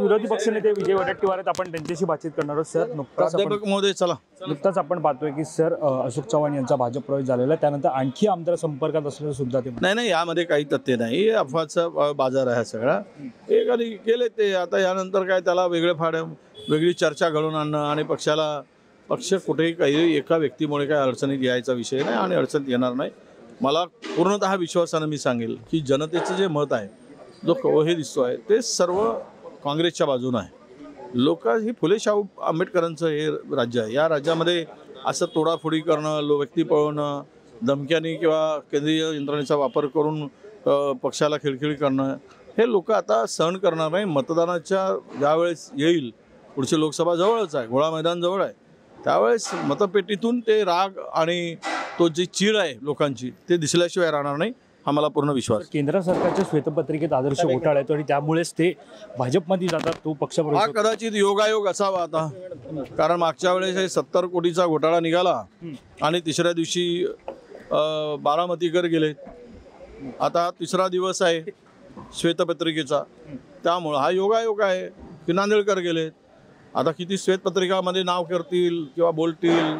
विरोधी पक्षनेते विजय वडेट्टीवार आहेत, आपण त्यांच्याशी बातचीत करणार आहोत. सर, नुकताच आपण पाहतोय की सर अशोक चव्हाण यांचा भाजप प्रवेश झालेला आहे, त्यानंतर आणखी आमदार संपर्कात असल्याचं सुद्धा ते नाही, यामध्ये काही तथ्य नाही. अफवाचा बाजार आहे सगळा. हे कधी केले ते, आता यानंतर काय त्याला वेगळी चर्चा घडवून आणणं आणि पक्ष कुठेही काही एका व्यक्तीमुळे काही अडचणीत यायचा विषय नाही आणि अडचणीत येणार नाही. मला पूर्णतः विश्वासानं मी सांगेल की जनतेचं जे मत आहे, जो हे दिसतो आहे, ते सर्व काँग्रेसच्या बाजूनं आहे. लोक ही फुले शाहू आंबेडकरांचं हे राज्य आहे. या राज्यामध्ये असं तोडाफोडी करणं, व्यक्ती पळवणं, धमक्यांनी किंवा केंद्रीय यंत्रणेचा वापर करून पक्षाला खिळखिळी करणं, हे लोक आता सहन करणार नाही. मतदानाच्या ज्यावेळेस येईल, पुढची लोकसभा जवळच आहे, घोळा मैदान जवळ आहे, त्यावेळेस मतपेटीतून ते राग आणि तो जी चीड आहे लोकांची, ते दिसल्याशिवाय राहणार नाही, हा मला पूर्ण विश्वास. केंद्र सरकारच्या श्वेतपत्रिकेत आदर्श घोटाळा येतो आणि त्यामुळेच ते भाजपमध्ये जातात. तो पक्ष हा कदाचित योगायोग असावा आता, कारण मागच्या वेळेस 70 कोटीचा घोटाळा निघाला आणि तिसऱ्या दिवशी बारामतीकर गेले. आता तिसरा दिवस आहे श्वेतपत्रिकेचा, त्यामुळं हा योगायोग आहे की नांदेडकर गेले. आता किती श्वेतपत्रिकामध्ये नाव करतील किंवा बोलतील,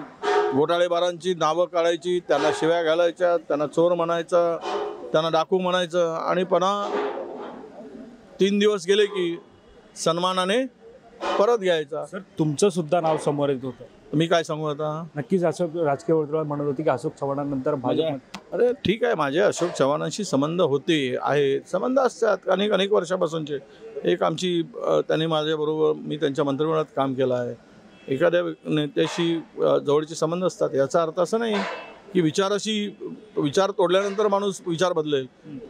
घोटाळेबारांची नावं काढायची, त्यांना शिव्या घालायच्या, त्यांना चोर म्हणायचं, त्यांना डाकू म्हणायचं आणि पुन्हा 3 दिवस गेले की सन्मानाने परत घ्यायचा. सर, तुमचं सुद्धा नाव समोर येत होतं. मी काय सांगू आता? नक्कीच अशोक राजकीय वर्तुळात म्हणत होती की अशोक चव्हाणांनंतर भाजप. अरे ठीक आहे, माझे अशोक चव्हाणांशी संबंध होते, आहेत, संबंध असतात अनेक वर्षापासूनचे. एक आमची त्यांनी माझ्याबरोबर, मी त्यांच्या मंत्रिमंडळात काम केलं आहे. एखाद्या नेत्याशी जवळचे संबंध असतात, याचा अर्थ असा नाही की विचार तोडल्यानंतर माणूस विचार बदलेल.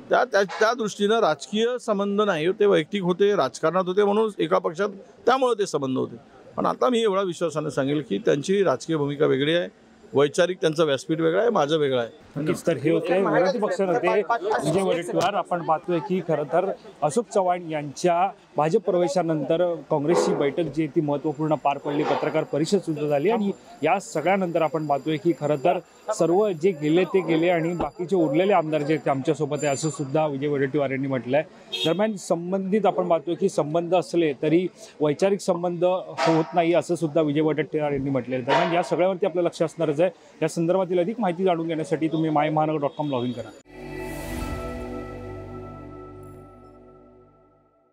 त्या दृष्टीनं राजकीय संबंध नाही, ते वैयक्तिक होते, राजकारणात होते म्हणून एका पक्षात, त्यामुळे ते संबंध होते. पण आता मी एवढा विश्वासाने सांगेल की त्यांची राजकीय भूमिका वेगळी आहे, वैचारिक त्यांचं व्यासपीठ वेगळं आहे, माझं वेगळं आहे. नक्कीच. तर हे होते विरोधी पक्षनेते विजय वडेट्टीवार. आपण पाहतोय की खरं तर अशोक चव्हाण यांच्या भाजप प्रवेशानंतर काँग्रेसची बैठक जी ती महत्त्वपूर्ण पार पडली, पत्रकार परिषद सुद्धा झाली आणि या सगळ्यानंतर आपण पाहतोय की खरं तर सर्व जे गेले ते गेले आणि बाकीचे उरलेले आमदार जे ते आमच्यासोबत आहे, असं सुद्धा विजय वडेट्टीवार यांनी म्हटलं आहे. दरम्यान संबंधित आपण पाहतोय की संबंध असले तरी वैचारिक संबंध होत नाही, असं सुद्धा विजय वडेट्टीवार यांनी म्हटलं आहे. दरम्यान या सगळ्यावरती आपलं लक्ष असणारच आहे. या संदर्भातील अधिक माहिती जाणून घेण्यासाठी तुम्ही मायमहानगर.com लॉग इन करा.